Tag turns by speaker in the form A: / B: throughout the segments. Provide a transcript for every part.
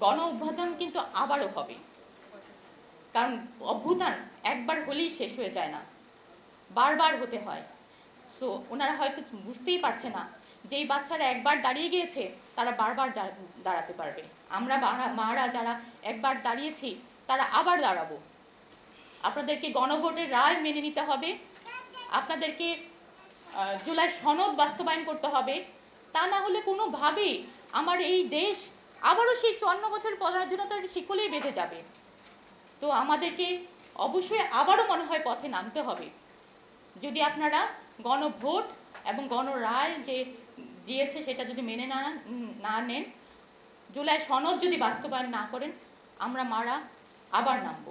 A: গণ অভ্যুত্থান কিন্তু আবারও হবে, কারণ অভ্যুত্থান একবার হলেই শেষ হয়ে যায় না, বারবার হতে হয়। সো ওনারা হয়তো বুঝতেই পারছে না যে এই বাচ্চারা একবার দাঁড়িয়ে গিয়েছে, তারা বারবার দাঁড়াতে পারবে। আমরা মারা যারা একবার দাঁড়িয়েছি তারা আবার দাঁড়াবো। আপনাদেরকে গণভোটের রায় মেনে নিতে হবে, আপনাদেরকে জুলাই সনদ বাস্তবায়ন করতে হবে। তা না হলে কোনোভাবেই আমার এই দেশ আবারও সেই 54 বছর পরাধীনতার শিকলেই বেঁধে যাবে। তো আমাদেরকে অবশ্যই আবারও মনে হয় পথে নামতে হবে। যদি আপনারা গণভোট এবং গণরায় যে দিয়েছে সেটা যদি মেনে না নেন, জুলাই সনদ যদি বাস্তবায়ন না করেন, আমরা মারা আবার নামব।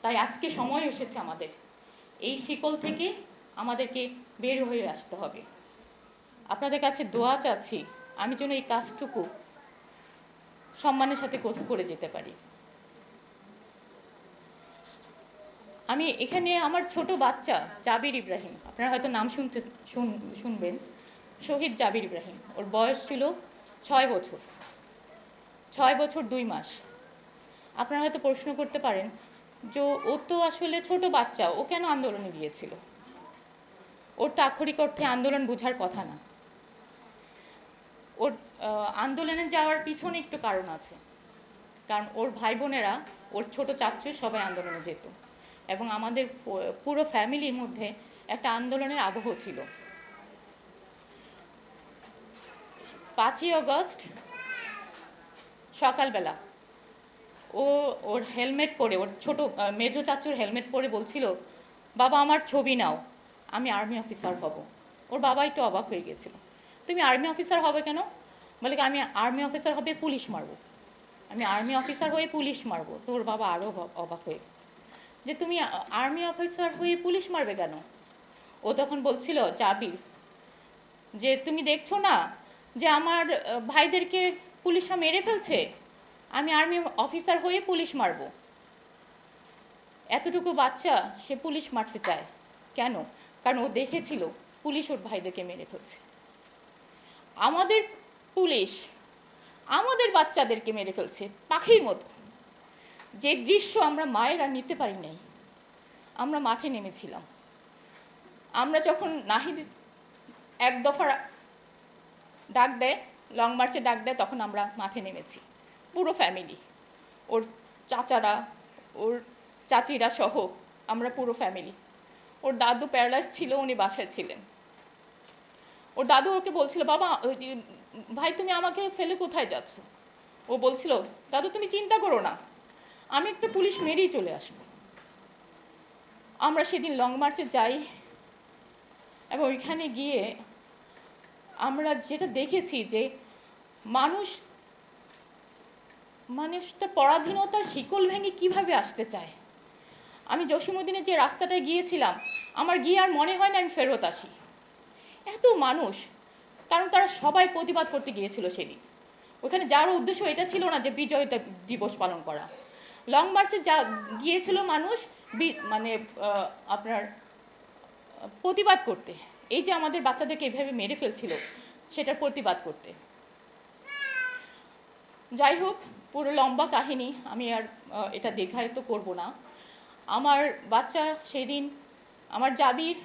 A: তাই আজকে সময় এসেছে আমাদের এই শিকল থেকে আমাদেরকে বের হয়ে আসতে হবে। আপনাদের কাছে দোয়া চাচ্ছি আমি যেন এই কাজটুকু সম্মানের সাথে করে যেতে পারি। আমি এখানে আমার ছোট বাচ্চা জাবির ইব্রাহিম, আপনারা হয়তো নাম শুনবেন, শহীদ জাবির ইব্রাহিম। ওর বয়স ছিল 6 বছর, 6 বছর 2 মাস। আপনারা হয়তো প্রশ্ন করতে পারেন যে ও তো আসলে ছোট বাচ্চা, ও কেন আন্দোলনে গিয়েছিল? ওর তো আক্ষরিক অর্থে আন্দোলন বোঝার কথা না। ওর আন্দোলনে যাওয়ার পিছনে একটু কারণ আছে, কারণ ওর ভাই বোনেরা, ওর ছোট চাচু সবাই আন্দোলনে যেত এবং আমাদের পুরো ফ্যামিলির মধ্যে একটা আন্দোলনের আবহ ছিল। 5ই আগস্ট সকালবেলা ওর হেলমেট পরে, ওর ছোট মেজো চাচুর হেলমেট পরে বলছিল, বাবা আমার ছবি নাও, আমি আর্মি অফিসার হব। ওর বাবা একটু অবাক হয়ে গেছিল, তুমি আর্মি অফিসার হবে কেন? বলে আমি আর্মি অফিসার হবে পুলিশ মারবো, আমি আর্মি অফিসার হয়ে পুলিশ মারবো। তো ওর বাবা আরও অবাক হয়ে গেছে যে তুমি আর্মি অফিসার হয়ে পুলিশ মারবে কেন? ও তখন বলছিল, জাবির, যে তুমি দেখছো না যে আমার ভাইদেরকে পুলিশরা মেরে ফেলছে, আমি আর্মি অফিসার হয়ে পুলিশ মারব। এতটুকু বাচ্চা সে পুলিশ মারতে চায় কেন? কারণ ও দেখেছিল পুলিশ ওর ভাইদেরকে মেরে ফেলছে। আমাদের পুলিশ আমাদের বাচ্চাদেরকে মেরে ফেলছে পাখির মতো। যে দৃশ্য আমরা মায়েরা নিতে পারি নাই, আমরা মাঠে নেমেছিলাম। আমরা যখন নাহিদ এক দফা ডাক দেয়, লং মার্চে ডাক দেয়, তখন আমরা মাঠে নেমেছি পুরো ফ্যামিলি, ওর চাচারা, ওর চাচিরা সহ আমরা পুরো ফ্যামিলি। ওর দাদু প্যারালাইজ ছিল, উনি বাসায় ছিলেন। ওর দাদু ওকে বলছিল, বাবা ভাই তুমি আমাকে ফেলে কোথায় যাচ্ছ? ও বলছিল, দাদু তুমি চিন্তা করো না, আমি একটু পুলিশ মেরেই চলে আসব। আমরা সেদিন লং মার্চে যাই এবং ওইখানে গিয়ে আমরা যেটা দেখেছি যে মানুষটা পরাধীনতার শিকল ভেঙে কিভাবে আসতে চায়। আমি জসীমউদ্দিনে যে রাস্তাটায় গিয়েছিলাম, আমার গিয়ে আর মনে হয় না আমি ফেরত আসি। এত মানুষ, কারণ তারা সবাই প্রতিবাদ করতে গিয়েছিল সেদিন। ওখানে যাওয়ার উদ্দেশ্য এটা ছিল না যে বিজয় দিবস পালন করা। লং মার্চে গিয়েছিল মানুষ মানে আপনার প্রতিবাদ করতে, এই যে আমাদের বাচ্চাদেরকে এভাবে মেরে ফেলছিল সেটার প্রতিবাদ করতে। যাই হোক, পুরো লম্বা কাহিনী, আমি আর এটা দীর্ঘায়িত করব না। আমার বাচ্চা সেদিন, আমার জাবির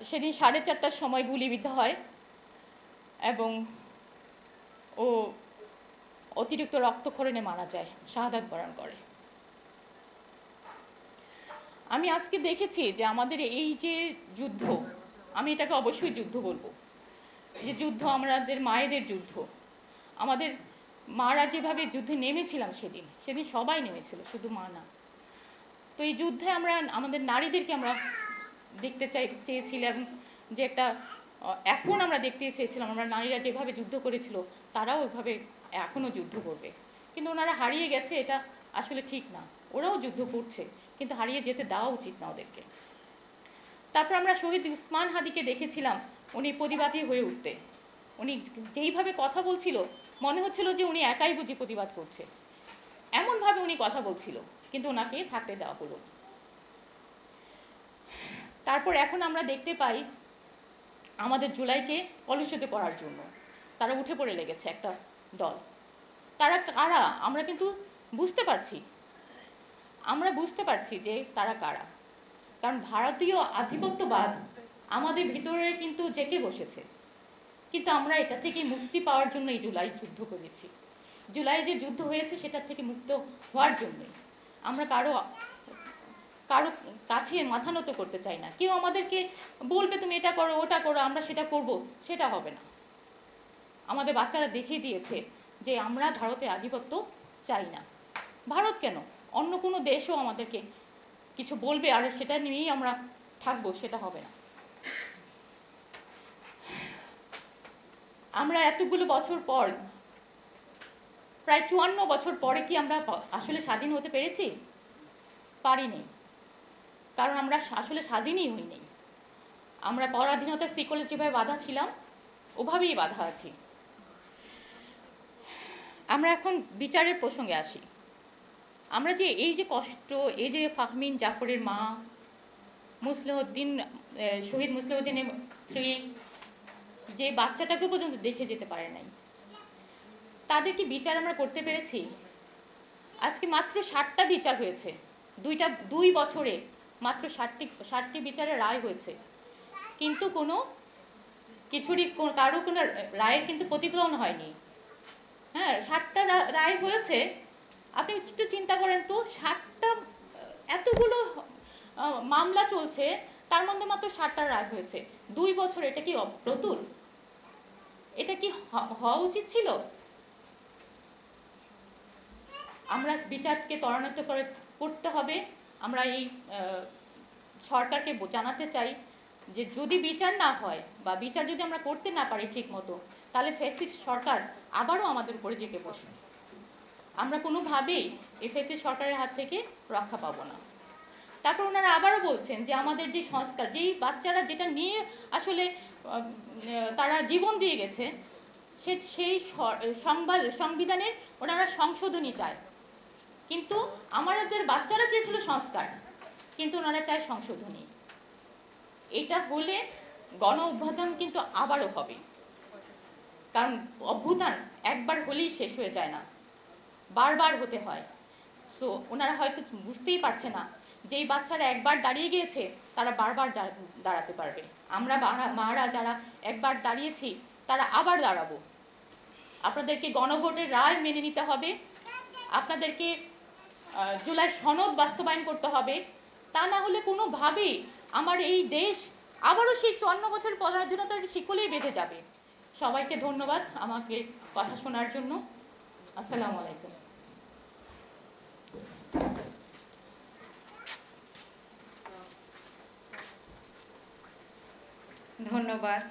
A: সেদিন 4:30টার সময় গুলিবিদ্ধ হয় এবং ও অতিরিক্ত রক্তক্ষরণে মারা যায়, শাহাদাত বরণ করে। আমি আজকে দেখেছি যে আমাদের এই যে যুদ্ধ, আমি এটাকে অবশ্যই যুদ্ধ বলবো, যে যুদ্ধ আমাদের মায়েদের যুদ্ধ। আমাদের মারা যেভাবে যুদ্ধে নেমেছিলাম সেদিন সবাই নেমেছিল, শুধু মা না। তো এই যুদ্ধে আমরা আমাদের নারীদেরকে আমরা দেখতে চেয়েছিলাম যে একটা, এখন আমরা দেখতে চেয়েছিলাম আমরা নারীরা যেভাবে যুদ্ধ করেছিল তারাও ওইভাবে এখনও যুদ্ধ করবে। কিন্তু ওনারা হারিয়ে গেছে, এটা আসলে ঠিক না। ওরাও যুদ্ধ করছে, কিন্তু হারিয়ে যেতে দেওয়া উচিত না ওদেরকে। তারপর আমরা শহীদ উসমান হাদিকে দেখেছিলাম উনি প্রতিবাদী হয়ে উঠতে। উনি যেইভাবে কথা বলছিল মনে হচ্ছিল যে উনি একাই বুঝি প্রতিবাদ করছে, এমনভাবে উনি কথা বলছিল, কিন্তু ওনাকে থাকতে দেওয়া হলো। তারপর এখন আমরা দেখতে পাই আমাদের জুলাইকে কলুষিত করার জন্য তারা উঠে পড়ে লেগেছে একটা দল। তারা কারা আমরা কিন্তু বুঝতে পারছি, যে তারা কারা। কারণ ভারতীয় আধিপত্যবাদ আমাদের ভিতরে কিন্তু জেঁকে বসেছে, কিন্তু আমরা এটা থেকে মুক্তি পাওয়ার জন্য এই জুলাই যুদ্ধ করেছি। জুলাই যে যুদ্ধ হয়েছে সেটা থেকে মুক্ত হওয়ার জন্যই আমরা কারো কাছে মাথা নত করতে চাই না। কেউ আমাদেরকে বলবে তুমি এটা করো ওটা করো, আমরা সেটা করব, সেটা হবে না। আমাদের বাচ্চারা দেখিয়ে দিয়েছে যে আমরা ভারতের আধিপত্য চাই না। ভারত কেন, অন্য কোনো দেশও আমাদেরকে কিছু বলবে আর সেটা নিয়েই আমরা থাকবো, সেটা হবে না। আমরা এতগুলো বছর পর, প্রায় 54 বছর পরে কি আমরা আসলে স্বাধীন হতে পেরেছি? পারিনি, কারণ আমরা আসলে স্বাধীনই হইনি। আমরা পরাধীনতার শিকলে যেভাবে বাধা ছিলাম ওভাবেই বাধা আছি। আমরা এখন বিচারের প্রসঙ্গে আসি। আমরা যে এই যে কষ্ট, এই যে ফাহমিন জাফরের মা, মুসলিউদ্দিন, শহীদ মুসলিউদ্দিনের স্ত্রী, যে বাচ্চাটাকে পর্যন্ত দেখে যেতে পারে নাই, তাদের কি বিচার আমরা করতে পেরেছি? আজকে মাত্র 60টা বিচার হয়েছে, 2 বছরে মাত্র 60টি বিচারের রায় হয়েছে, কিন্তু কারো কোনো রায়ের কিন্তু প্রতিফলন হয়নি। হ্যাঁ, 60টা রায় হয়েছে। আপনি একটু চিন্তা করেন তো, 60টা এতগুলো মামলা চলছে, তার মধ্যে মাত্র 60টা রায় হয়েছে 2 বছর। এটা কি অপ্রতুল? এটা কি হওয়া উচিত ছিল? আমরা বিচারকে ত্বরান্বিত করতে হবে। আমরা এই সরকারকে জানাতে চাই যে যদি বিচার না হয় বা বিচার যদি আমরা করতে না পারি ঠিক মতো, তাহলে ফ্যাসিস্ট সরকার আবারও আমাদের উপরে জেঁকে বসবে। আমরা কোনোভাবেই এই ফ্যাসিস্ট সরকারের হাত থেকে রক্ষা পাবো না। তারপর ওনারা আবারও বলছেন যে আমাদের যে সংস্কার, যেই বাচ্চারা যেটা নিয়ে আসলে তারা জীবন দিয়ে গেছে, সেই সংবিধানের ওনারা সংশোধনী চায়। কিন্তু আমাদের বাচ্চারা চেয়েছিল সংস্কার, কিন্তু ওনারা চায় সংশোধনী। এটা হলে গণ অভ্যুত্থান কিন্তু আবারও হবে, কারণ অভ্যুত্থান একবার হলেই শেষ হয়ে যায় না, বারবার হতে হয়। সো ওনারা হয়তো বুঝতেই পারছে না যে এই বাচ্চারা একবার দাঁড়িয়ে গিয়েছে, তারা বারবার দাঁড়াতে পারবে। আমরা মারা যারা একবার দাঁড়িয়েছি, তারা আবার দাঁড়াবো। আপনাদেরকে গণভোটের রায় মেনে নিতে হবে, আপনাদেরকে জুলাই সনদ বাস্তবায়ন করতে হবে। তা না হলে কোনোভাবেই আমার এই দেশ আবারও সেই 54 বছরের পরাধীনতার শিকলেই বেঁধে যাবে। সবাইকে ধন্যবাদ আমাকে কথা শোনার জন্য। আসসালামু আলাইকুম।
B: ধন্যবাদ।